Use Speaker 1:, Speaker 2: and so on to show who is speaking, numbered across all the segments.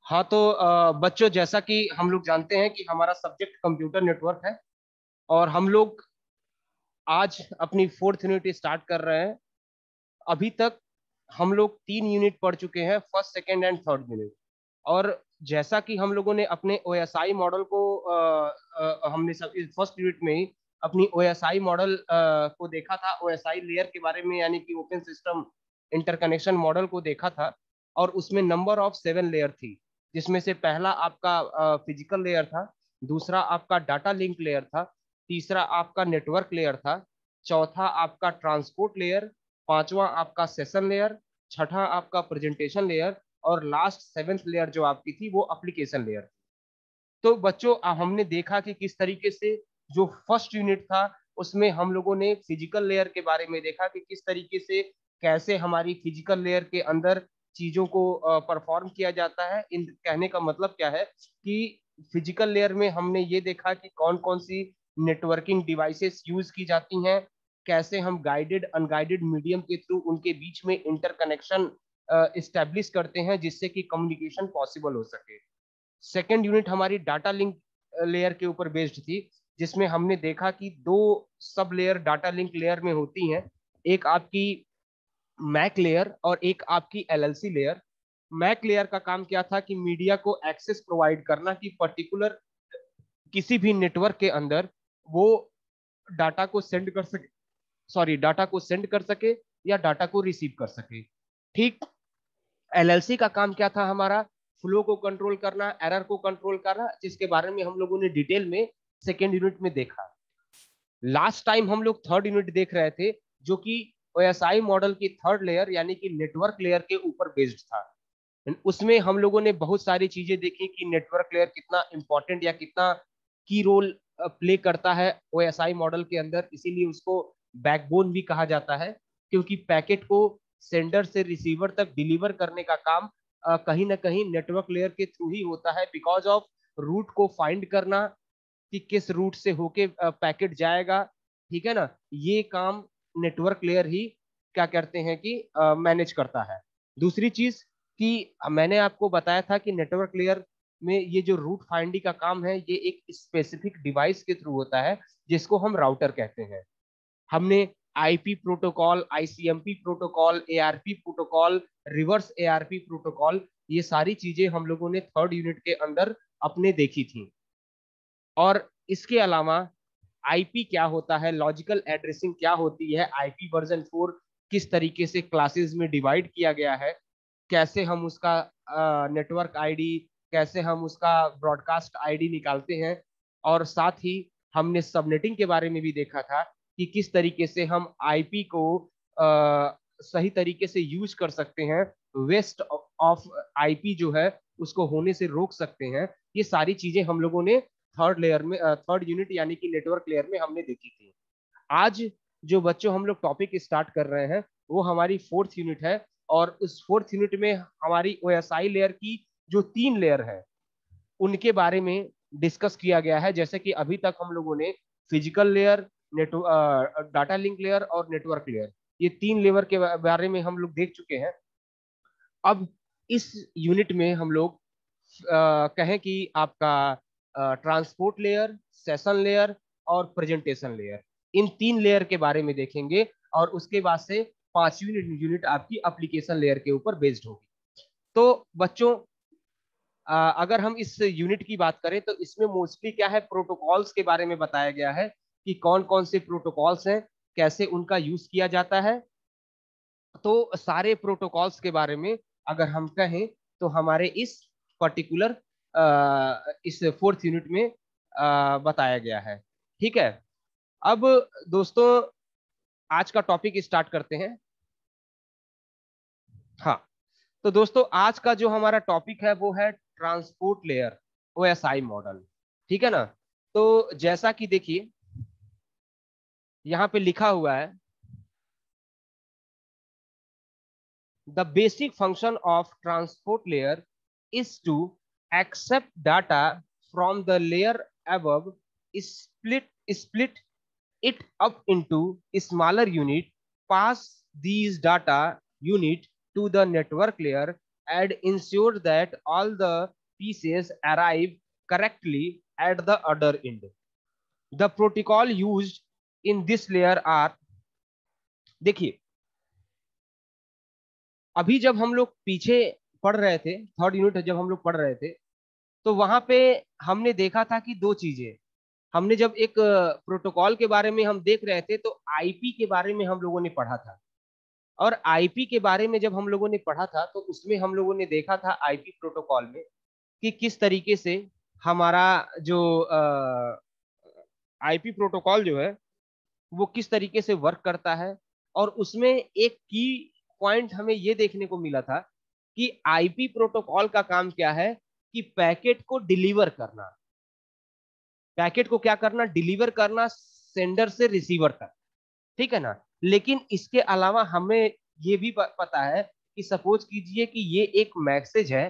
Speaker 1: हाँ तो बच्चों, जैसा कि हम लोग जानते हैं कि हमारा सब्जेक्ट कंप्यूटर नेटवर्क है और हम लोग आज अपनी फोर्थ यूनिट स्टार्ट कर रहे हैं। अभी तक हम लोग 3 यूनिट पढ़ चुके हैं, first second and third unit. और जैसा कि हम लोगों ने अपने ओएसआई मॉडल को हमने सब फर्स्ट यूनिट में ही अपनी ओएसआई मॉडल को देखा था, ओएसआई लेयर के बारे में, यानी कि ओपन सिस्टम इंटरकनेक्शन मॉडल को देखा था। और उसमें नंबर ऑफ 7 लेयर थी, जिसमें से पहला आपका फिजिकल लेयर था, दूसरा आपका डाटा लिंक लेयर था, तीसरा आपका नेटवर्क लेयर था, चौथा आपका ट्रांसपोर्ट लेयर, पांचवा आपका सेशन लेयर, छठा आपका प्रेजेंटेशन लेयर, और लास्ट 7th लेयर जो आपकी थी वो एप्लीकेशन लेयर। तो बच्चों, हमने देखा कि किस तरीके से जो फर्स्ट यूनिट था उसमें हम लोगों ने फिजिकल लेयर के बारे में देखा कि किस तरीके से कैसे हमारी फिजिकल लेयर के अंदर चीजों को परफॉर्म किया जाता है। इन कहने का मतलब क्या है कि फिजिकल लेयर में हमने ये देखा कि कौन कौन सी नेटवर्किंग डिवाइसेस यूज की जाती हैं, कैसे हम गाइडेड अनगाइडेड मीडियम के थ्रू उनके बीच में इंटरकनेक्शन इस्टेब्लिश करते हैं जिससे कि कम्युनिकेशन पॉसिबल हो सके। सेकेंड यूनिट हमारी डाटा लिंक लेयर के ऊपर बेस्ड थी, जिसमें हमने देखा कि दो sub layer data link layer में होती हैं, एक आपकी मैक लेयर और एक आपकी एलएलसी लेयर। मैक लेयर का काम क्या था कि मीडिया को एक्सेस प्रोवाइड करना कि पर्टिकुलर किसी भी नेटवर्क के अंदर वो डाटा को सेंड कर सके, सॉरी डाटा को सेंड कर सके या डाटा को रिसीव कर सके। ठीक। एलएलसी का काम क्या था हमारा, फ्लो को कंट्रोल करना, एरर को कंट्रोल करना, जिसके बारे में हम लोगों ने डिटेल में सेकेंड यूनिट में देखा। लास्ट टाइम हम लोग थर्ड यूनिट देख रहे थे, जो कि ओएसआई मॉडल की थर्ड लेयर यानी कि नेटवर्क लेयर के ऊपर बेस्ड था। उसमें हम लोगों ने बहुत सारी चीजें देखी कि नेटवर्क लेयर कितना इंपॉर्टेंट या कितना की रोल प्ले करता है ओएसआई मॉडल के अंदर। इसीलिए उसको बैकबोन भी कहा जाता है, क्योंकि पैकेट को सेंडर से रिसीवर तक डिलीवर करने का काम कहीं ना कहीं नेटवर्क लेयर के थ्रू ही होता है, बिकॉज ऑफ रूट को फाइंड करना कि किस रूट से होके पैकेट जाएगा। ठीक है ना, ये काम नेटवर्क लेयर ही क्या करते हैं कि मैनेज करता है। दूसरी चीज कि मैंने आपको बताया था कि नेटवर्क लेयर में ये जो रूट फाइंडिंग का काम है ये एक स्पेसिफिक डिवाइस के थ्रू होता है, जिसको हम राउटर कहते हैं। हमने IP protocol, ICMP protocol, ARP protocol, reverse ARP protocol, ये सारी चीजें हम लोगों ने थर्ड यूनिट के अंदर अपने देखी थी। और इसके अलावा आईपी क्या होता है, लॉजिकल एड्रेसिंग क्या होती है, आईपी वर्जन 4 किस तरीके से क्लासेस में डिवाइड किया गया है, कैसे हम उसका नेटवर्क आईडी, कैसे हम उसका ब्रॉडकास्ट आईडी निकालते हैं। और साथ ही हमने सबनेटिंग के बारे में भी देखा था कि किस तरीके से हम आईपी को सही तरीके से यूज कर सकते हैं, वेस्ट ऑफ आईपी जो है उसको होने से रोक सकते हैं। ये सारी चीजें हम लोगों ने थर्ड लेयर में, थर्ड यूनिट यानी कि नेटवर्क लेयर में हमने देखी थी। आज जो बच्चों हम लोग टॉपिक स्टार्ट कर रहे हैं वो हमारी फोर्थ यूनिट है। और उस फोर्थ यूनिट में हमारी ओएसआई लेयर की जो 3 लेयर है उनके बारे में डिस्कस किया गया है। जैसे कि अभी तक हम लोगों ने physical layer, data link layer और नेटवर्क लेयर, ये 3 लेयर के बारे में हम लोग देख चुके हैं। अब इस यूनिट में हम लोग कहें कि आपका ट्रांसपोर्ट लेयर, सेशन लेयर और प्रेजेंटेशन लेयर, इन 3 लेयर के बारे में देखेंगे। और उसके बाद से 5वीं यूनिट आपकी एप्लीकेशन लेयर के ऊपर बेस्ड होगी। तो बच्चों, अगर हम इस यूनिट की बात करें तो इसमें मोस्टली क्या है, प्रोटोकॉल्स के बारे में बताया गया है कि कौन कौन से प्रोटोकॉल्स हैं, कैसे उनका यूज किया जाता है। तो सारे प्रोटोकॉल्स के बारे में अगर हम कहें तो हमारे इस पर्टिकुलर इस फोर्थ यूनिट में बताया गया है। ठीक है। अब दोस्तों, आज का टॉपिक स्टार्ट करते हैं। हाँ, तो दोस्तों आज का जो हमारा टॉपिक है वो है ट्रांसपोर्ट लेयर ओएसआई मॉडल। ठीक है ना। तो जैसा कि देखिए यहाँ पे लिखा हुआ है, the basic function of transport layer is to accept data from the layer above, split it up into smaller unit, pass these data unit to the network layer, and ensure that all the pieces arrive correctly at the other end. The protocol used in this layer are, देखिए अभी जब हम लोग पीछे पढ़ रहे थे, third unit जब हम लोग पढ़ रहे थे, तो वहां पे हमने देखा था कि दो चीजें, हमने जब एक प्रोटोकॉल के बारे में हम देख रहे थे तो आईपी के बारे में हम लोगों ने पढ़ा था। और आईपी के बारे में जब हम लोगों ने पढ़ा था तो उसमें हम लोगों ने देखा था आईपी प्रोटोकॉल में कि किस तरीके से हमारा जो आईपी प्रोटोकॉल जो है वो किस तरीके से वर्क करता है। और उसमें एक की पॉइंट हमें ये देखने को मिला था कि आईपी प्रोटोकॉल का काम क्या है कि पैकेट को डिलीवर करना, पैकेट को क्या करना, डिलीवर करना सेंडर से रिसीवर तक, ठीक है ना। लेकिन इसके अलावा हमें ये भी पता है कि सपोज कीजिए कि ये एक मैसेज है,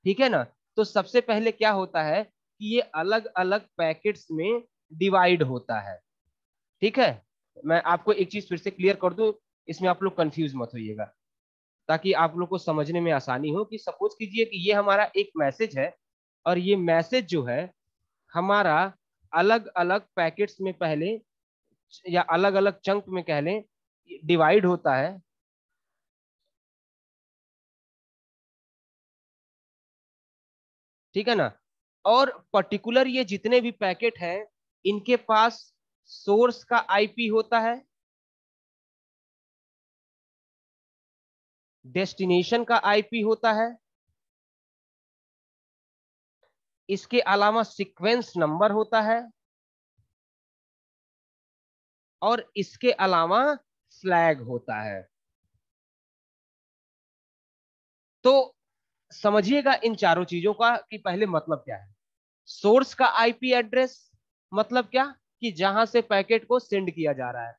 Speaker 1: ठीक है ना, तो सबसे पहले क्या होता है कि ये अलग अलग पैकेट्स में डिवाइड होता है, ठीक है। मैं आपको एक चीज फिर से क्लियर कर दूं, इसमें आप लोग कंफ्यूज मत होइएगा, ताकि आप लोग को समझने में आसानी हो। कि सपोज कीजिए कि ये हमारा एक मैसेज है और ये मैसेज जो है हमारा अलग अलग पैकेट्स में पहले या अलग अलग चंक में कह लें डिवाइड होता है, ठीक है ना। और पर्टिकुलर ये जितने भी पैकेट हैं इनके पास सोर्स का आईपी होता है, डेस्टिनेशन का आईपी होता है, इसके अलावा सीक्वेंस नंबर होता है, और इसके अलावा फ्लैग होता है। तो समझिएगा इन चारों चीजों का कि पहले मतलब क्या है। सोर्स का आईपी एड्रेस मतलब क्या, कि जहां से पैकेट को सेंड किया जा रहा है।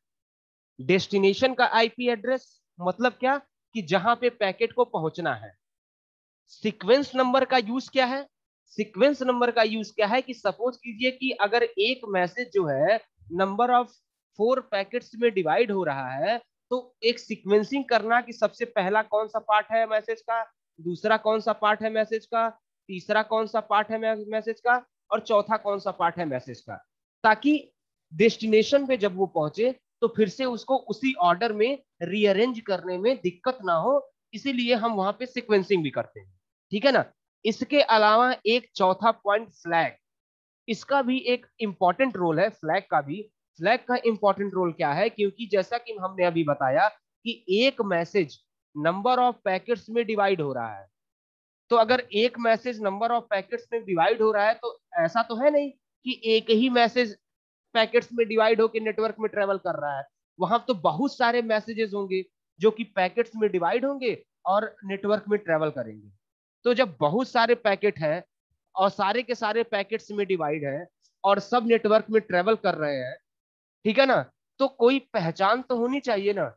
Speaker 1: डेस्टिनेशन का आईपी एड्रेस मतलब क्या, कि जहां पे पैकेट को पहुंचना है। सीक्वेंस नंबर का यूज क्या है, सीक्वेंस नंबर का यूज क्या है कि सपोज कीजिए कि अगर एक मैसेज जो है नंबर ऑफ 4 पैकेट्स में डिवाइड हो रहा है, तो एक सीक्वेंसिंग करना कि सबसे पहला कौन सा पार्ट है मैसेज का, दूसरा कौन सा पार्ट है मैसेज का, तीसरा कौन सा पार्ट है मैसेज का, और चौथा कौन सा पार्ट है मैसेज का, ताकि डेस्टिनेशन पे जब वो पहुंचे तो फिर से उसको उसी ऑर्डर में रीअरेंज करने में दिक्कत ना हो, इसीलिए हम वहां पे सीक्वेंसिंग भी करते हैं, ठीक है ना। इसके अलावा एक चौथा पॉइंट फ्लैग, इसका भी एक इंपॉर्टेंट रोल है, फ्लैग का भी। फ्लैग का इंपॉर्टेंट रोल क्या है, क्योंकि जैसा कि हमने अभी बताया कि एक मैसेज नंबर ऑफ पैकेट्स में डिवाइड हो रहा है, तो अगर एक मैसेज नंबर ऑफ पैकेट्स में डिवाइड हो रहा है तो ऐसा तो है नहीं कि एक ही मैसेज पैकेट्स में डिवाइड होकर नेटवर्क में ट्रेवल कर रहा है। वहां तो बहुत सारे मैसेजेस होंगे जो कि पैकेट्स में डिवाइड होंगे और नेटवर्क में ट्रेवल करेंगे। तो जब बहुत सारे पैकेट हैं और सारे के सारे पैकेट्स में डिवाइड है और सब नेटवर्क में ट्रेवल कर रहे हैं, ठीक है ना, तो कोई पहचान तो होनी चाहिए ना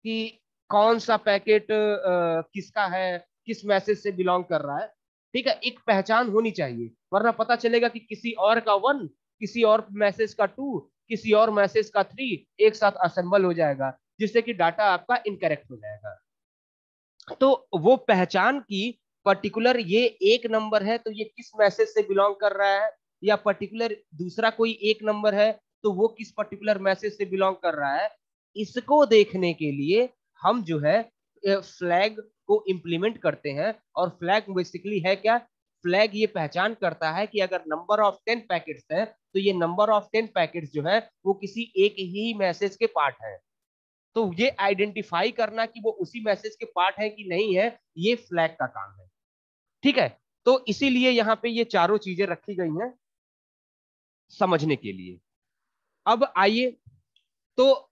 Speaker 1: कि कौन सा पैकेट किसका है, किस मैसेज से बिलोंग कर रहा है, ठीक है। एक पहचान होनी चाहिए, वरना पता चलेगा कि किसी और का 1, किसी और मैसेज का 2, किसी और मैसेज का 3 एक साथ असेंबल हो जाएगा, जिससे कि डाटा आपका इनकरेक्ट हो जाएगा। तो वो पहचान की पर्टिकुलर ये एक नंबर है तो ये किस मैसेज से बिलोंग कर रहा है, या पर्टिकुलर दूसरा कोई एक नंबर है तो वो किस पर्टिकुलर मैसेज से बिलोंग कर रहा है, इसको देखने के लिए हम जो है फ्लैग को इंप्लीमेंट करते हैं। और फ्लैग बेसिकली है क्या, फ्लैग ये पहचान करता है कि अगर नंबर ऑफ 10 पैकेट्स है तो ये नंबर ऑफ 10 पैकेट्स जो है वो किसी एक ही मैसेज के पार्ट है। तो ये आइडेंटिफाई करना कि वो उसी मैसेज के पार्ट है कि नहीं है, ये फ्लैग का काम है, ठीक है। तो इसीलिए यहाँ पे ये चारों चीजें रखी गई हैं समझने के लिए। अब आइए, तो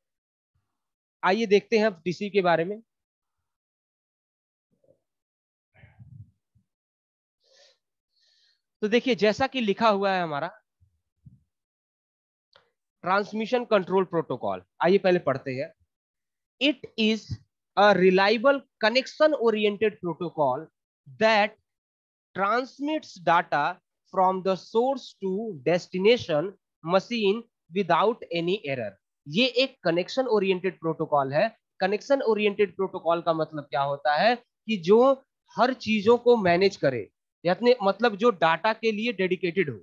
Speaker 1: आइए देखते हैं अब टीसी के बारे में। तो देखिए जैसा कि लिखा हुआ है हमारा ट्रांसमिशन कंट्रोल प्रोटोकॉल, आइए पहले पढ़ते हैं। It is a reliable connection oriented protocol that transmits data from the source to destination machine without any error। ये एक कनेक्शन ओरिएंटेड प्रोटोकॉल है। कनेक्शन ओरिएंटेड प्रोटोकॉल का मतलब क्या होता है कि जो हर चीजों को मैनेज करे, यानी मतलब जो डाटा के लिए डेडिकेटेड हो,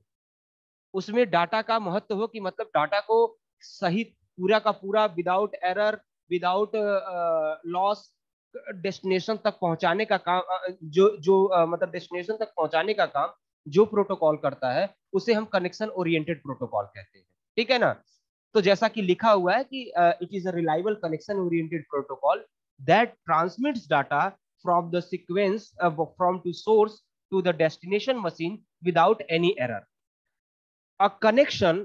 Speaker 1: उसमें डाटा का महत्व हो, कि मतलब डाटा को सही पूरा का पूरा without error, without loss destination तक पहुंचाने का काम, मतलब डेस्टिनेशन तक पहुंचाने का काम जो प्रोटोकॉल करता है उसे हम कनेक्शन ओरिएंटेड प्रोटोकॉल कहते हैं। ठीक है ना। तो जैसा कि लिखा हुआ है कि it is a reliable connection oriented protocol that transmits data from the sequence from to source to the destination machine without any error. A connection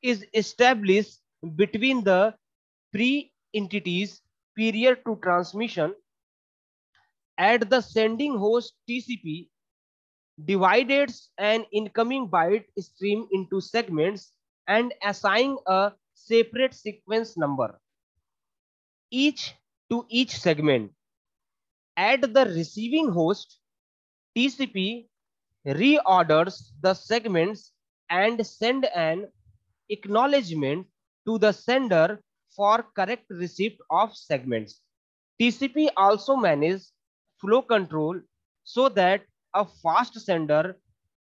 Speaker 1: is established between the pre-entities period to transmission at the sending host TCP divides an incoming byte stream into segments and assign a separate sequence number each to each segment. At the receiving host, TCP reorders the segments and send an acknowledgement to the sender for correct receipt of segments. TCP also manages flow control so that a fast sender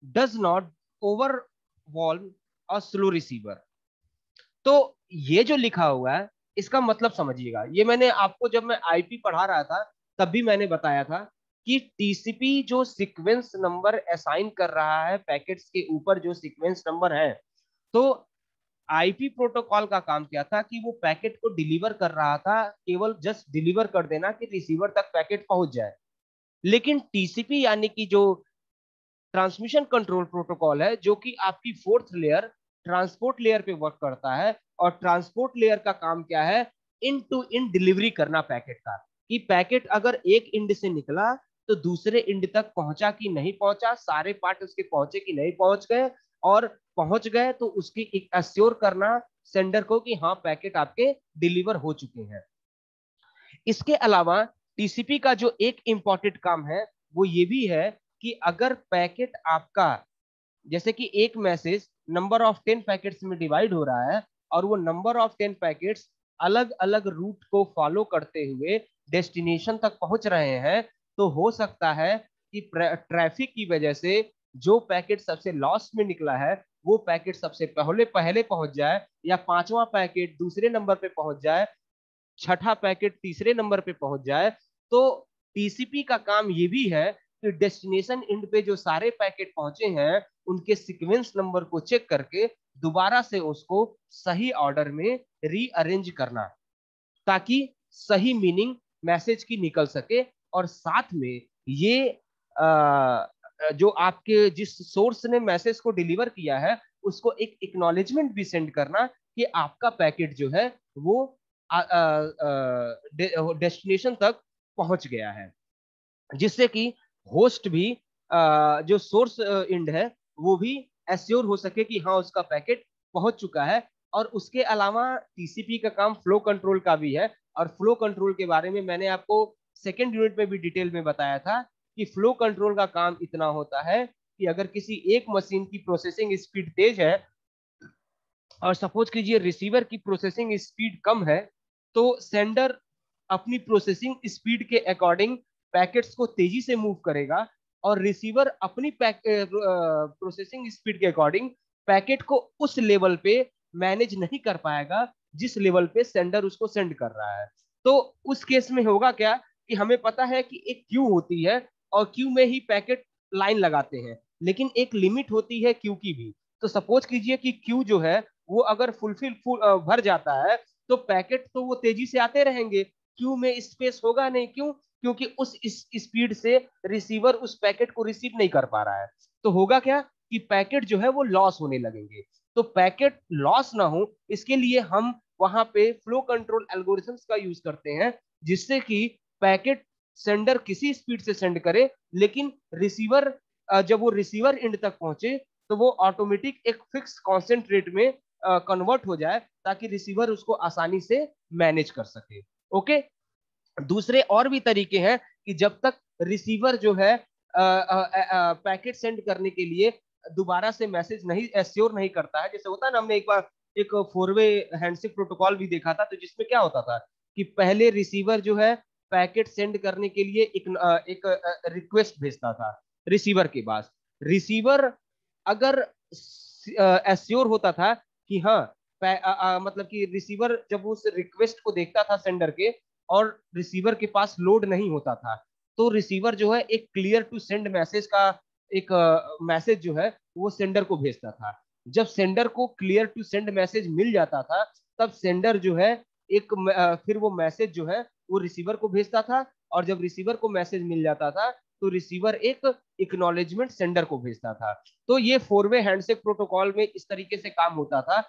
Speaker 1: does not overwhelm a slow receiver. तो ये जो लिखा हुआ है इसका मतलब समझिएगा। ये मैंने आपको जब मैं आईपी पढ़ा रहा था तब भी मैंने बताया था कि टीसीपी जो सीक्वेंस नंबर असाइन कर रहा है पैकेट्स के ऊपर, जो सीक्वेंस नंबर है, तो आईपी प्रोटोकॉल का काम क्या था कि वो पैकेट को डिलीवर कर रहा था, केवल जस्ट डिलीवर कर देना कि रिसीवर तक पैकेट पहुंच जाए। लेकिन टीसीपी यानी कि जो ट्रांसमिशन कंट्रोल प्रोटोकॉल है, जो कि आपकी फोर्थ लेयर ट्रांसपोर्ट लेयर पे वर्क करता है, और ट्रांसपोर्ट लेयर का काम क्या है, इन टू इन डिलीवरी करना पैकेट का, कि पैकेट अगर एक इंड से निकला तो दूसरे इंड तक पहुंचा कि नहीं पहुंचा, सारे पार्ट उसके पहुंचे कि नहीं पहुंच गए, और पहुंच गए तो उसकी एक अश्योर करना सेंडर को कि हाँ पैकेट आपके डिलीवर हो चुके हैं। इसके अलावा टीसीपी का जो एक इंपॉर्टेंट काम है वो ये भी है कि अगर पैकेट आपका, जैसे कि एक मैसेज नंबर ऑफ 10 पैकेट्स में डिवाइड हो रहा है और वो नंबर ऑफ 10 पैकेट्स अलग अलग रूट को फॉलो करते हुए डेस्टिनेशन तक पहुंच रहे हैं, तो हो सकता है कि ट्रैफिक की वजह से जो पैकेट सबसे लॉस्ट में निकला है वो पैकेट सबसे पहले पहले पहुंच जाए, या पांचवा पैकेट दूसरे नंबर पे पहुंच जाए, छठा पैकेट तीसरे नंबर पे पहुंच जाए। तो टीसीपी का काम ये भी है कि डेस्टिनेशन एंड पे जो सारे पैकेट पहुंचे हैं उनके सीक्वेंस नंबर को चेक करके दोबारा से उसको सही ऑर्डर में रीअरेंज करना, ताकि सही मीनिंग मैसेज की निकल सके। और साथ में ये जो आपके जिस सोर्स ने मैसेज को डिलीवर किया है उसको एक एक्नॉलेजमेंट भी सेंड करना कि आपका पैकेट जो है वो डेस्टिनेशन तक पहुंच गया है, जिससे कि होस्ट भी जो सोर्स इंड है वो भी एश्योर हो सके कि हाँ उसका पैकेट पहुंच चुका है। और उसके अलावा टीसीपी का काम फ्लो कंट्रोल का भी है, और फ्लो कंट्रोल के बारे में मैंने आपको सेकेंड यूनिट में भी डिटेल में बताया था कि फ्लो कंट्रोल का काम इतना होता है कि अगर किसी एक मशीन की प्रोसेसिंग स्पीड तेज है और सपोज कीजिए रिसीवर की प्रोसेसिंग स्पीड कम है, तो सेंडर अपनी प्रोसेसिंग स्पीड के अकॉर्डिंग पैकेट्स को तेजी से मूव करेगा, और रिसीवर अपनी प्रोसेसिंग स्पीड के अकॉर्डिंग पैकेट को उस लेवल पे मैनेज नहीं कर पाएगा जिस लेवल पे सेंडर उसको सेंड कर रहा है। तो उस केस में होगा क्या कि हमें पता है कि एक क्यू होती है और क्यू में ही पैकेट लाइन लगाते हैं, लेकिन एक लिमिट होती है क्यू की भी। तो सपोज कीजिए कि क्यू जो है वो अगर भर जाता है तो पैकेट तो वो तेजी से आते रहेंगे, क्यू में स्पेस होगा नहीं। क्यों? क्योंकि उस स्पीड से रिसीवर उस पैकेट को रिसीव नहीं कर पा रहा है। तो होगा क्या कि पैकेट जो है वो लॉस होने लगेंगे। तो पैकेट लॉस ना हो इसके लिए हम वहां पे फ्लो कंट्रोल एल्गोरिथम्स का यूज करते हैं, जिससे कि पैकेट सेंडर किसी स्पीड से सेंड करे, लेकिन रिसीवर जब वो रिसीवर एंड तक पहुंचे तो वो ऑटोमेटिक एक फिक्स कांस्टेंट रेट में कन्वर्ट हो जाए, ताकि रिसीवर उसको आसानी से मैनेज कर सके। ओके। दूसरे और भी तरीके हैं कि जब तक रिसीवर जो है पैकेट सेंड करने के लिए दोबारा से मैसेज नहीं एश्योर नहीं करता है, जैसे होता है ना, हमने एक बार एक फोर वे हैंडशेक प्रोटोकॉल भी देखा था, तो जिसमें क्या होता था कि पहले रिसीवर जो है पैकेट सेंड करने के लिए एक रिक्वेस्ट भेजता था, रिसीवर के पास। रिसीवर अगर एश्योर होता था कि हाँ मतलब कि रिसीवर जब उस रिक्वेस्ट को देखता था सेंडर के और रिसीवर के पास लोड नहीं होता था, तो रिसीवर जो है एक क्लियर टू सेंड मैसेज का एक मैसेज जो है वो सेंडर को भेजता था। जब सेंडर को क्लियर टू सेंड मैसेज मिल जाता था, तब सेंडर जो है एक फिर वो मैसेज जो है वो रिसीवर को भेजता था, और जब रिसीवर को मैसेज मिल जाता था तो रिसीवर एक एक्नॉलेजमेंट सेंडर को भेजता था। तो ये 4 वे हैंडशेक प्रोटोकॉल में इस तरीके से काम होता था।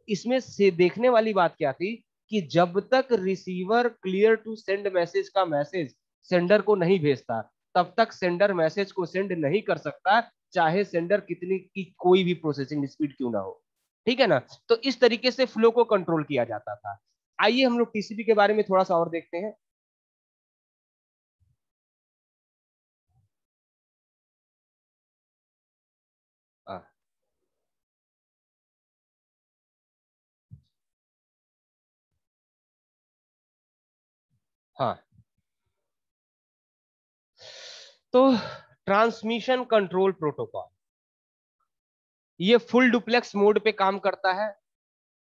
Speaker 1: इसमें से देखने वाली बात क्या थी कि जब तक receiver clear to send message का मैसेज सेंडर को नहीं भेजता, तब तक सेंडर मैसेज को सेंड नहीं कर सकता, चाहे सेंडर कितनी की कोई भी प्रोसेसिंग स्पीड क्यों ना हो। ठीक है ना। तो इस तरीके से फ्लो को कंट्रोल किया जाता था। आइए हम लोग टीसीपी के बारे में थोड़ा सा और देखते हैं। हाँ हाँ। तो ट्रांसमिशन कंट्रोल प्रोटोकॉल ये फुल डुप्लेक्स मोड पे काम करता है।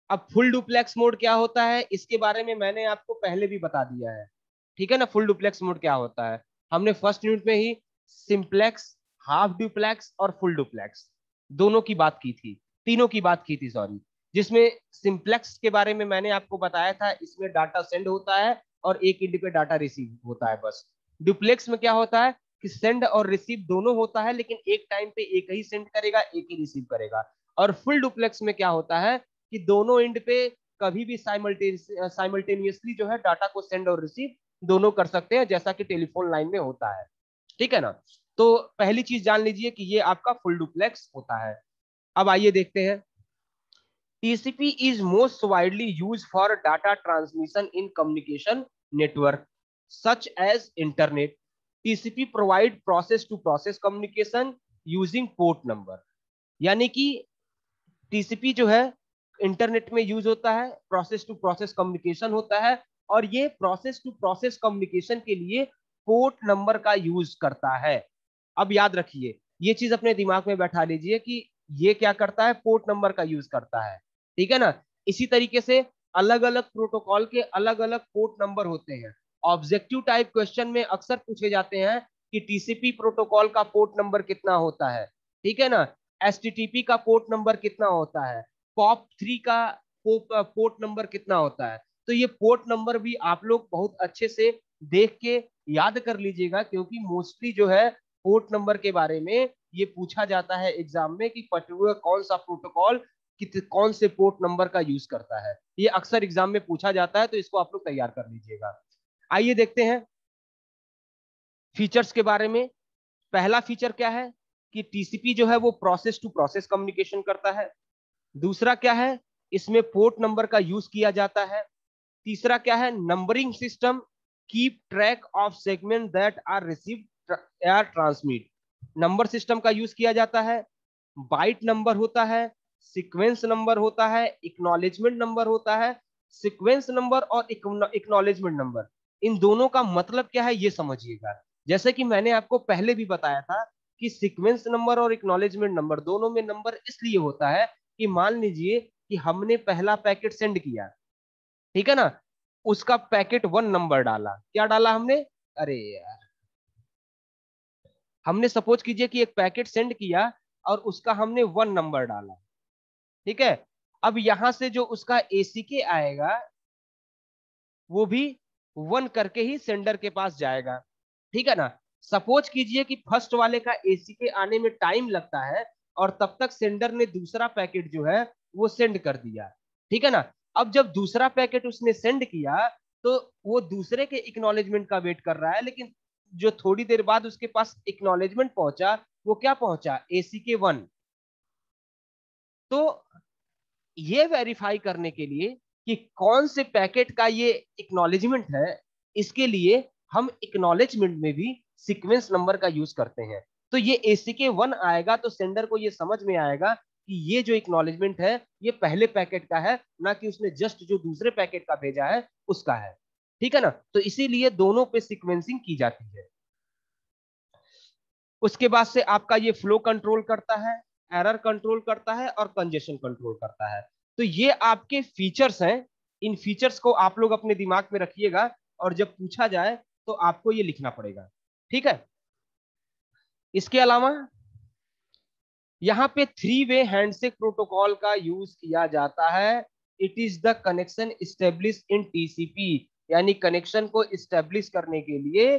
Speaker 1: अब फुल डुप्लेक्स मोड क्या होता है इसके बारे में मैंने आपको पहले भी बता दिया है। ठीक है ना। फुल डुप्लेक्स मोड क्या होता है हमने फर्स्ट यूनिट में ही सिंप्लेक्स, हाफ डुप्लेक्स और फुल डुप्लेक्स दोनों की बात की थी, तीनों की बात की थी सॉरी। जिसमें सिंप्लेक्स के बारे में मैंने आपको बताया था, इसमें डाटा सेंड होता है और एक इंड पे डाटा रिसीव होता है बस। डुप्लेक्स में क्या होता है कि सेंड और रिसीव दोनों होता है, लेकिन एक टाइम पे एक ही सेंड करेगा एक ही रिसीव करेगा। और फुल डुप्लेक्स में क्या होता है कि दोनों एंड पे कभी भी साइमल्टेनियसली जो है डाटा को सेंड और रिसीव दोनों कर सकते हैं, जैसा कि टेलीफोन लाइन में होता है। ठीक है ना। तो पहली चीज जान लीजिए कि ये आपका फुल डुप्लेक्स होता है। अब आइए देखते हैं। TCP is most widely use for data transmission in communication network such as internet. TCP provide process to process communication using port number. यानी कि टीसीपी जो है इंटरनेट में यूज होता है, प्रोसेस टू प्रोसेस कम्युनिकेशन होता है, और ये प्रोसेस टू प्रोसेस कम्युनिकेशन के लिए पोर्ट नंबर का यूज करता है। अब याद रखिए, ये चीज अपने दिमाग में बैठा लीजिए कि ये क्या करता है, पोर्ट नंबर का यूज करता है। ठीक है ना। इसी तरीके से अलग अलग प्रोटोकॉल के अलग अलग पोर्ट नंबर होते हैं। ऑब्जेक्टिव टाइप क्वेश्चन में अक्सर पूछे जाते हैं कि टीसीपी प्रोटोकॉल का पोर्ट नंबर कितना होता है। ठीक है ना। एचटीटीपी का पोर्ट नंबर कितना होता है, पॉप 3 का पोर्ट नंबर कितना होता है। तो ये पोर्ट नंबर भी आप लोग बहुत अच्छे से देख के याद कर लीजिएगा, क्योंकि मोस्टली जो है पोर्ट नंबर के बारे में ये पूछा जाता है एग्जाम में कि पर्टिकुलर कौन सा प्रोटोकॉल कौन से पोर्ट नंबर का यूज करता है। ये अक्सर एग्जाम में पूछा जाता है, तो इसको आप लोग तैयार कर लीजिएगा। आइए देखते हैं फीचर्स के बारे में। पहला फीचर क्या है कि टीसीपी जो है वो प्रोसेस टू प्रोसेस कम्युनिकेशन करता है। दूसरा क्या है, इसमें पोर्ट नंबर का यूज किया जाता है। तीसरा क्या है, numbering system keep track of segment that are received या ट्रांसमिट। नंबर सिस्टम का यूज किया जाता है। बाइट नंबर होता है, सीक्वेंस नंबर होता है, इक्नॉलेजमेंट नंबर होता है। सीक्वेंस नंबर और इक्नॉलेजमेंट नंबर, इन दोनों का मतलब क्या है ये समझिएगा। जैसे कि मैंने आपको पहले भी बताया था कि सीक्वेंस नंबर और इक्नॉलेजमेंट नंबर दोनों में नंबर इसलिए होता है कि मान लीजिए कि हमने पहला पैकेट सेंड किया, ठीक है ना। उसका पैकेट 1 नंबर डाला, क्या डाला हमने, अरे यार, हमने सपोज कीजिए कि एक पैकेट सेंड किया और उसका हमने 1 नंबर डाला। ठीक है। अब यहां से जो उसका एसीके आएगा वो भी 1 करके ही सेंडर के पास जाएगा। ठीक है ना। सपोज कीजिए कि फर्स्ट वाले का एसीके आने में टाइम लगता है और तब तक सेंडर ने दूसरा पैकेट जो है वो सेंड कर दिया। ठीक है ना। अब जब दूसरा पैकेट उसने सेंड किया तो वो दूसरे के इक्नॉलेजमेंट का वेट कर रहा है, लेकिन जो थोड़ी देर बाद उसके पास इक्नॉलेजमेंट पहुंचा वो क्या पहुंचा, एसीके 1। तो ये वेरीफाई करने के लिए कि कौन से पैकेट का ये इक्नॉलेजमेंट है, इसके लिए हम इक्नॉलेजमेंट में भी सीक्वेंस नंबर का यूज करते हैं। तो ये ACK1 आएगा तो सेंडर को ये समझ में आएगा कि ये जो इक्नॉलेजमेंट है ये पहले पैकेट का है, ना कि उसने जस्ट जो दूसरे पैकेट का भेजा है उसका है। ठीक है ना। तो इसीलिए दोनों पे सीक्वेंसिंग की जाती है। उसके बाद से आपका ये फ्लो कंट्रोल करता है, एरर कंट्रोल करता है और कंजेशन कंट्रोल करता है। तो ये आपके फीचर्स हैं। इन फीचर्स को आप लोग अपने दिमाग में रखिएगा और जब पूछा जाए तो आपको ये लिखना पड़ेगा, ठीक है। इसके अलावा यहाँ पे 3-वे हैंडशेक प्रोटोकॉल का यूज किया जाता है। It is the connection establish in TCP, यानी कनेक्शन को इस्टेब्लिश करने के लिए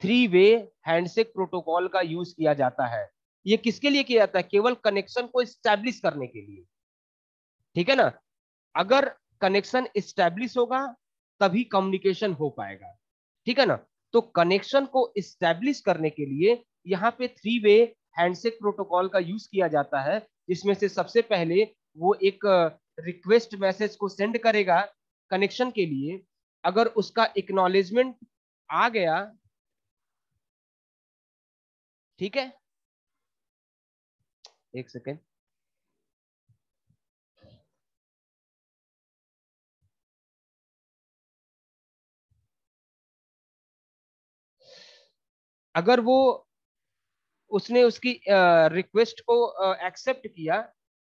Speaker 1: 3-वे हैंडशेक प्रोटोकॉल का यूज किया जाता है। ये किसके लिए किया जाता है? केवल कनेक्शन को इस्टेब्लिश करने के लिए, ठीक है ना। अगर कनेक्शन इस्टेब्लिश होगा तभी कम्युनिकेशन हो पाएगा, ठीक है ना। तो कनेक्शन को इस्टेब्लिश करने के लिए यहाँ पे 3-वे हैंडशेक प्रोटोकॉल का यूज किया जाता है, जिसमें से सबसे पहले वो एक रिक्वेस्ट मैसेज को सेंड करेगा कनेक्शन के लिए। अगर उसका एक्नॉलेजमेंट आ गया, ठीक है, एक सेकेंड, अगर वो उसने उसकी रिक्वेस्ट को एक्सेप्ट किया,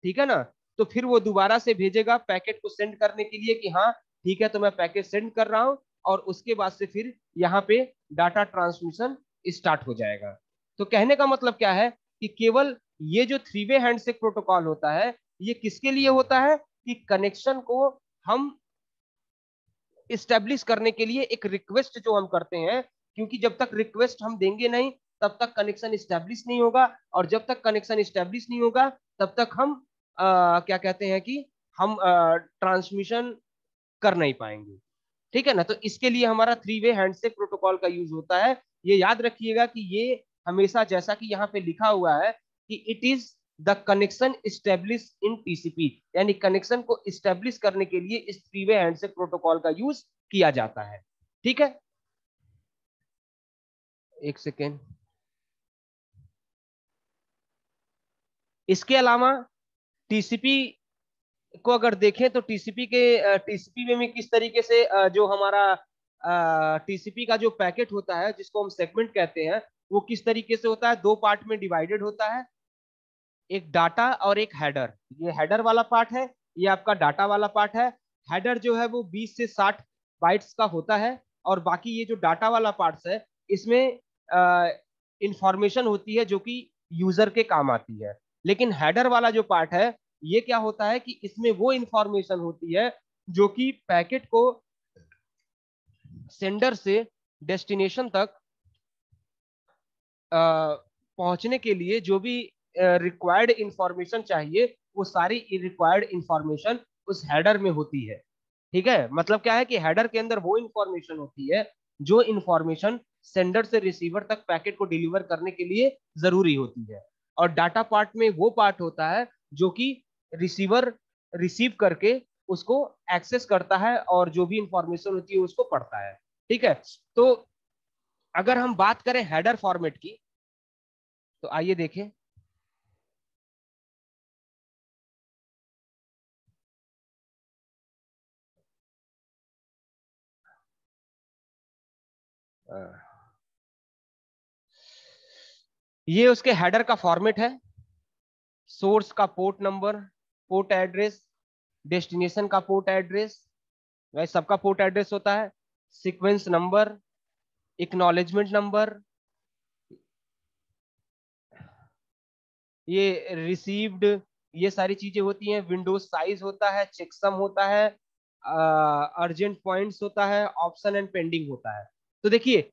Speaker 1: ठीक है ना, तो फिर वो दोबारा से भेजेगा पैकेट को सेंड करने के लिए कि हाँ ठीक है तो मैं पैकेट सेंड कर रहा हूं, और उसके बाद से फिर यहाँ पे डाटा ट्रांसमिशन स्टार्ट हो जाएगा। तो कहने का मतलब क्या है कि केवल ये जो 3-वे हैंडशेक प्रोटोकॉल होता है ये किसके लिए होता है कि कनेक्शन को हम इस्टेब्लिश करने के लिए एक रिक्वेस्ट जो हम करते हैं, क्योंकि जब तक रिक्वेस्ट हम देंगे नहीं तब तक कनेक्शन इस्टेब्लिश नहीं होगा, और जब तक कनेक्शन इस्टेब्लिश नहीं होगा तब तक हम क्या कहते हैं कि हम ट्रांसमिशन कर नहीं पाएंगे, ठीक है ना। तो इसके लिए हमारा 3-वे हैंडशेक प्रोटोकॉल का यूज होता है। ये याद रखिएगा कि ये हमेशा, जैसा कि यहाँ पे लिखा हुआ है कि it is the connection establish in TCP, यानी कनेक्शन को इस्टेब्लिश करने के लिए इस 3-वे हैंडशेक प्रोटोकॉल का यूज किया जाता है, ठीक है। एक सेकेंड, इसके अलावा टीसीपी को अगर देखें तो टीसीपी में किस तरीके से जो हमारा टीसीपी का जो पैकेट होता है जिसको हम सेगमेंट कहते हैं, वो किस तरीके से होता है, दो पार्ट में डिवाइडेड होता है, एक डाटा और एक हेडर। ये हेडर वाला पार्ट है, ये आपका डाटा वाला पार्ट है। हेडर जो है वो 20 से 60 बाइट्स का होता है, और बाकी ये जो डाटा वाला पार्ट है इसमें इंफॉर्मेशन होती है जो कि यूजर के काम आती है। लेकिन हेडर वाला जो पार्ट है ये क्या होता है कि इसमें वो इंफॉर्मेशन होती है जो कि पैकेट को सेंडर से डेस्टिनेशन तक पहुंचने के लिए जो भी रिक्वायर्ड इंफॉर्मेशन चाहिए वो सारी रिक्वायर्ड इंफॉर्मेशन उस हेडर में होती है, ठीक है। मतलब क्या है कि हेडर के अंदर वो इंफॉर्मेशन होती है जो इंफॉर्मेशन सेंडर से रिसीवर तक पैकेट को डिलीवर करने के लिए जरूरी होती है, और डाटा पार्ट में वो पार्ट होता है जो कि रिसीवर रिसीव करके उसको एक्सेस करता है और जो भी इंफॉर्मेशन होती है उसको पढ़ता है, ठीक है। तो अगर हम बात करें हेडर फॉर्मेट की तो आइए देखें। ये उसके हेडर का फॉर्मेट है। सोर्स का port number, port address, destination का पोर्ट एड्रेस, वह सबका पोर्ट एड्रेस होता है, सीक्वेंस नंबर, एक्नॉलेजमेंट नंबर, ये रिसीव्ड, ये सारी चीजें होती हैं। विंडोज साइज होता है, चेकसम होता है, अर्जेंट पॉइंट्स होता है, ऑप्शन एंड पेंडिंग होता है। तो देखिए,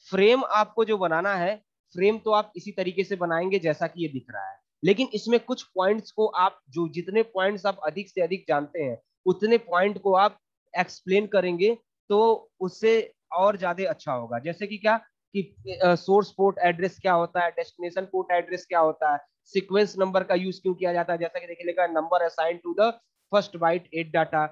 Speaker 1: फ्रेम आपको जो बनाना है, फ्रेम तो आप इसी तरीके से बनाएंगे जैसा कि ये दिख रहा है, लेकिन इसमें कुछ पॉइंट्स को आप, जो जितने पॉइंट्स आप अधिक से अधिक जानते हैं उतने पॉइंट को आप एक्सप्लेन करेंगे तो उससे और ज्यादा अच्छा होगा। जैसे कि क्या कि सोर्स पोर्ट एड्रेस क्या होता है, डेस्टिनेशन पोर्ट एड्रेस क्या होता है, सीक्वेंस नंबर का यूज क्यों किया जाता है, जैसा कि देखिए लिखा number assign to the first byte 8 data,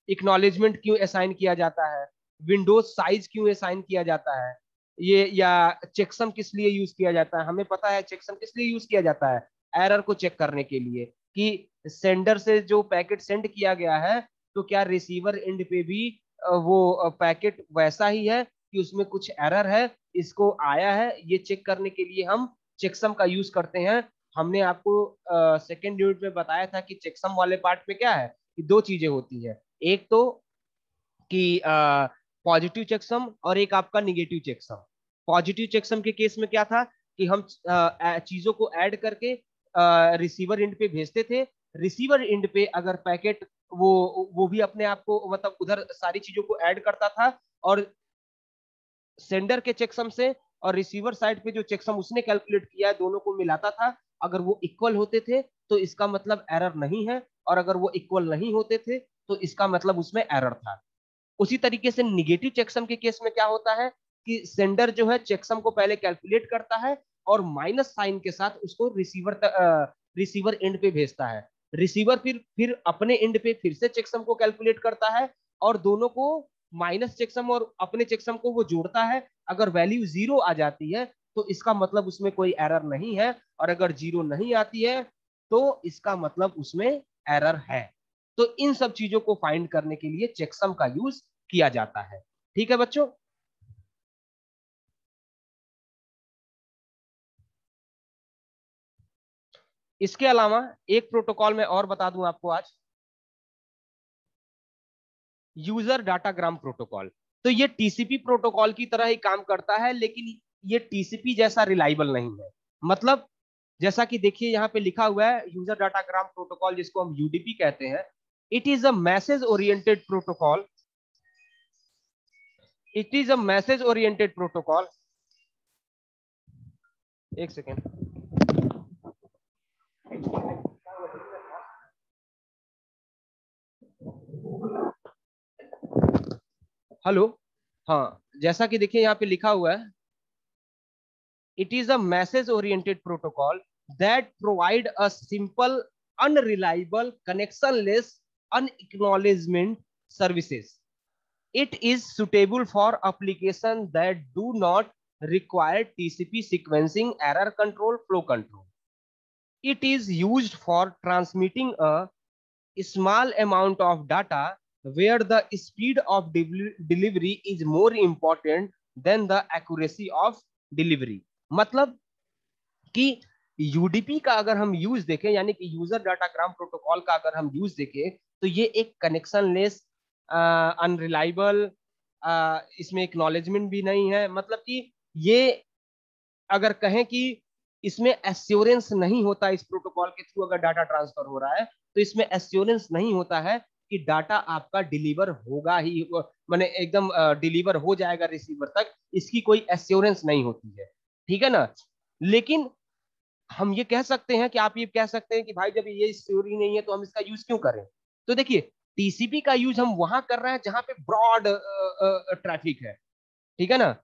Speaker 1: acknowledgement क्यों असाइन किया जाता है, विंडोज साइज क्यों असाइन किया जाता है, ये या चेकसम किस लिए यूज किया जाता है। हमें पता है चेकसम किस लिए यूज किया जाता है, एरर को चेक करने के लिए कि सेंडर से जो पैकेट सेंड किया गया है तो क्या रिसीवर एंड पे भी वो पैकेट वैसा ही है कि उसमें कुछ एरर है, इसको आया है, ये चेक करने के लिए हम चेकसम का यूज करते हैं। हमने आपको सेकेंड यूनिट में बताया था कि चेकसम वाले पार्ट में क्या है कि दो चीजें होती है, एक तो कि पॉजिटिव चेकसम और एक आपका निगेटिव चेकसम। पॉजिटिव चेकसम के केस में क्या था कि हम चीजों को ऐड करके रिसीवर एंड पे भेजते थे। रिसीवर एंड पे अगर पैकेट वो भी अपने आप को मतलब उधर सारी चीजों को ऐड करता था, और सेंडर के चेकसम से और रिसीवर साइड पे जो चेकसम उसने कैलकुलेट किया है दोनों को मिलाता था। अगर वो इक्वल होते थे तो इसका मतलब एरर नहीं है, और अगर वो इक्वल नहीं होते थे तो इसका मतलब उसमें एरर था। उसी तरीके से निगेटिव चेकसम के केस में क्या होता है कि सेंडर जो है चेकसम को पहले कैलकुलेट करता है और माइनस साइन के साथ उसको रिसीवर एंड पे भेजता है। रिसीवर फिर अपने एंड पे फिर से चेकसम को कैलकुलेट करता है और दोनों को माइनस चेकसम और अपने चेकसम को वो जोड़ता है। अगर वैल्यू जीरो आ जाती है तो इसका मतलब उसमें कोई एरर नहीं है, और अगर जीरो नहीं आती है तो इसका मतलब उसमें एरर है। तो इन सब चीजों को फाइंड करने के लिए चेकसम का यूज किया जाता है। ठीक है बच्चों। इसके अलावा एक प्रोटोकॉल मैं और बता दूं आपको आज, यूजर डाटाग्राम प्रोटोकॉल। तो ये टीसीपी प्रोटोकॉल की तरह ही काम करता है, लेकिन ये टीसीपी जैसा रिलायबल नहीं है। मतलब जैसा कि देखिए यहाँ पे लिखा हुआ है यूजर डाटाग्राम प्रोटोकॉल, जिसको हम यूडीपी कहते हैं। It is a message oriented protocol. It is a message oriented protocol. एक सेकेंड। हेलो। हाँ, जैसा कि देखिए यहाँ पे लिखा हुआ है, it is a message oriented protocol that provide a simple, unreliable, connectionless, unacknowledgement services. It is suitable for applications that do not require TCP sequencing, error control, flow control. It is used for transmitting a small amount of data where the speed of delivery is more important than the accuracy of delivery. मतलब कि UDP का अगर हम use देखें, यानी कि user datagram protocol का अगर हम यूज देखें, तो ये एक कनेक्शनलेस, अनरिलायबल, इसमें एक्नॉलेजमेंट भी नहीं है। मतलब कि ये अगर कहें कि इसमें एश्योरेंस नहीं होता, इस प्रोटोकॉल के थ्रू अगर डाटा ट्रांसफर हो रहा है तो इसमें एश्योरेंस नहीं होता है कि डाटा आपका डिलीवर होगा ही, माने एकदम डिलीवर हो जाएगा रिसीवर तक, इसकी कोई एश्योरेंस नहीं होती है। ठीक है ना। लेकिन हम ये कह सकते हैं कि आप ये कह सकते हैं कि भाई जब ये स्टोरी नहीं है तो हम इसका यूज क्यों करें। तो देखिए, टीसीपी का यूज हम वहां कर रहे हैं जहां पे ब्रॉड ट्रैफिक है। ठीक है ना।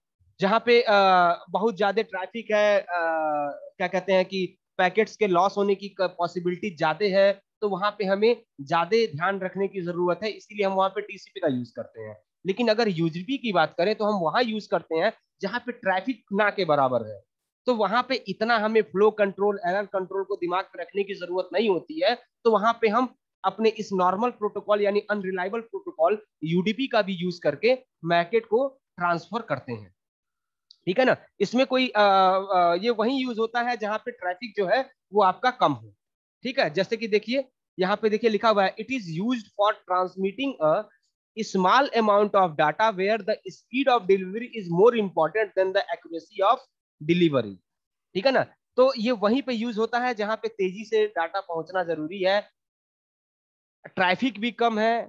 Speaker 1: जहां पे बहुत ज्यादा ट्रैफिक है, क्या कहते हैं कि पैकेट्स के लॉस होने की पॉसिबिलिटी ज्यादा है, तो वहां पे हमें ज्यादा ध्यान रखने की जरूरत है, इसलिए हम वहां पे टीसीपी का यूज करते हैं। लेकिन अगर यूजीपी की बात करें तो हम वहां यूज करते हैं जहां पे ट्रैफिक ना के बराबर है। तो वहां पे इतना हमें फ्लो कंट्रोल, एरर कंट्रोल को दिमाग में रखने की जरूरत नहीं होती है। तो वहां पे हम अपने इस नॉर्मल प्रोटोकॉल यानी अनरिलायबल प्रोटोकॉल यूडीपी का भी यूज करके मैकेट को ट्रांसफर करते हैं। ठीक है ना। इसमें कोई ये वही यूज होता है जहां पे ट्रैफिक जो है वो आपका कम हो। ठीक है। जैसे कि देखिए यहाँ पे देखिए लिखा हुआ है, it is used for transmitting a small amount of data where the speed of delivery is more important than the accuracy of delivery. ठीक है ना। तो ये वहीं पे यूज होता है जहां पे तेजी से डाटा पहुंचना जरूरी है, ट्रैफिक भी कम है,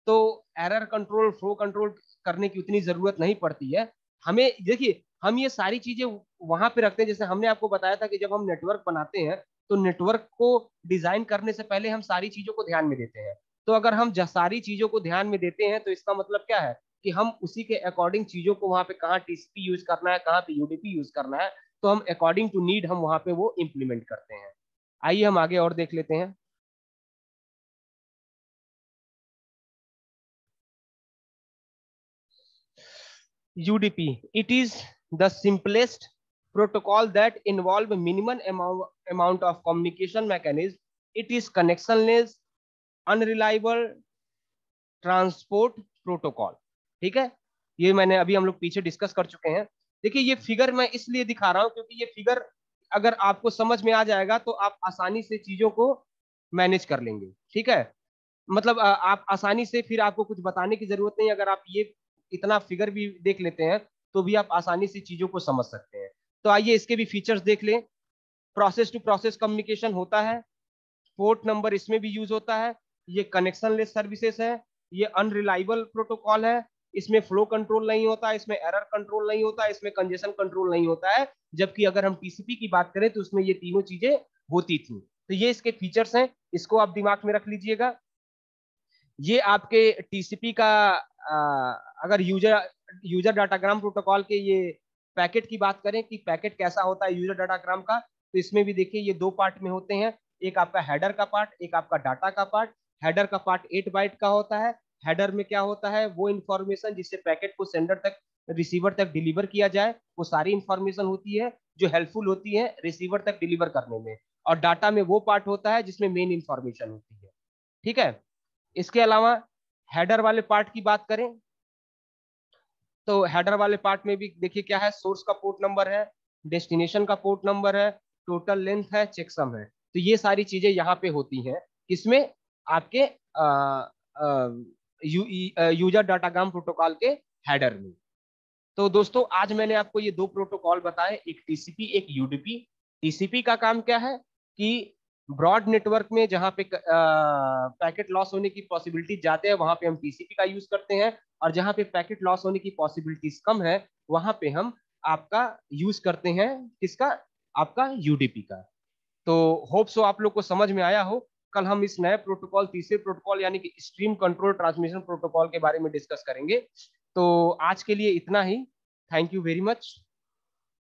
Speaker 1: तो एरर कंट्रोल, फ्लो कंट्रोल करने की उतनी जरूरत नहीं पड़ती है हमें। देखिए, हम ये सारी चीजें वहां पे रखते हैं, जैसे हमने आपको बताया था कि जब हम नेटवर्क बनाते हैं तो नेटवर्क को डिजाइन करने से पहले हम सारी चीजों को ध्यान में देते हैं। तो अगर हम सारी चीजों को ध्यान में देते हैं तो इसका मतलब क्या है कि हम उसी के अकॉर्डिंग चीजों को वहां पे कहाँ टीसीपी यूज करना है, कहाँ पे यूडीपी यूज करना है, तो हम अकॉर्डिंग टू नीड हम वहां पे वो इम्प्लीमेंट करते हैं। आइए हम आगे और देख लेते हैं। UDP. It is the simplest protocol that involve minimum amount of communication mechanism. It is connectionless, unreliable transport protocol. ठीक है। ये मैंने अभी हम लोग पीछे डिस्कस कर चुके हैं। देखिए ये फिगर मैं इसलिए दिखा रहा हूँ क्योंकि ये फिगर अगर आपको समझ में आ जाएगा तो आप आसानी से चीजों को मैनेज कर लेंगे, ठीक है। मतलब आप आसानी से, फिर आपको कुछ बताने की जरूरत नहीं, अगर आप ये इतना फिगर भी देख लेते हैं तो भी आप आसानी से चीजों को समझ सकते हैं। तो आइए इसके भी फीचर्स देख लें। प्रोसेस टू प्रोसेस कम्युनिकेशन होता है, पोर्ट नंबर इसमें भी यूज होता है, ये कनेक्शन लेस सर्विसेज है, ये अनरिलायबल प्रोटोकॉल है, इसमें फ्लो कंट्रोल नहीं होता, इसमें एरर कंट्रोल नहीं होता, इसमें कंजेशन कंट्रोल नहीं होता है। जबकि अगर हम टीसीपी की बात करें तो उसमें ये तीनों चीजें होती थी। तो ये इसके फीचर्स हैं, इसको आप दिमाग में रख लीजिएगा। ये आपके टीसीपी का अगर यूजर यूजर डाटाग्राम प्रोटोकॉल के ये पैकेट की बात करें कि पैकेट कैसा होता है यूजर डाटाग्राम का, तो इसमें भी देखिए ये दो पार्ट में होते हैं। एक आपका हेडर का पार्ट, एक आपका डाटा का पार्ट। हेडर का पार्ट 8 बाइट का होता है। हेडर में क्या होता है, वो इंफॉर्मेशन जिससे पैकेट को सेंडर तक, रिसीवर तक डिलीवर किया जाए, वो सारी इंफॉर्मेशन होती है जो हेल्पफुल होती है रिसीवर तक डिलीवर करने में। और डाटा में वो पार्ट होता है जिसमें मेन इंफॉर्मेशन होती है, ठीक है। इसके अलावा हेडर वाले पार्ट की बात करें तो हेडर वाले पार्ट में भी देखिए क्या है, सोर्स का पोर्ट नंबर है, डेस्टिनेशन का पोर्ट नंबर है, टोटल लेंथ है, चेकसम है। तो ये सारी चीजें यहाँ पे होती हैं किसमें, आपके यूजर डाटाग्राम प्रोटोकॉल के हेडर में। तो दोस्तों आज मैंने आपको ये दो प्रोटोकॉल बताए, एक टीसीपी एक यूडीपी। टीसीपी का काम क्या है कि ब्रॉड नेटवर्क में जहाँ पे पैकेट लॉस होने की पॉसिबिलिटी ज्यादा है वहां पे हम टीसीपी का यूज करते हैं, और जहाँ पे पैकेट लॉस होने की पॉसिबिलिटीज कम है वहां पे हम आपका यूज करते हैं किसका, आपका यूडीपी का। तो होप सो आप लोग को समझ में आया हो। कल हम इस नए प्रोटोकॉल, तीसरे प्रोटोकॉल यानी कि स्ट्रीम कंट्रोल ट्रांसमिशन प्रोटोकॉल के बारे में डिस्कस करेंगे। तो आज के लिए इतना ही। Thank you very much.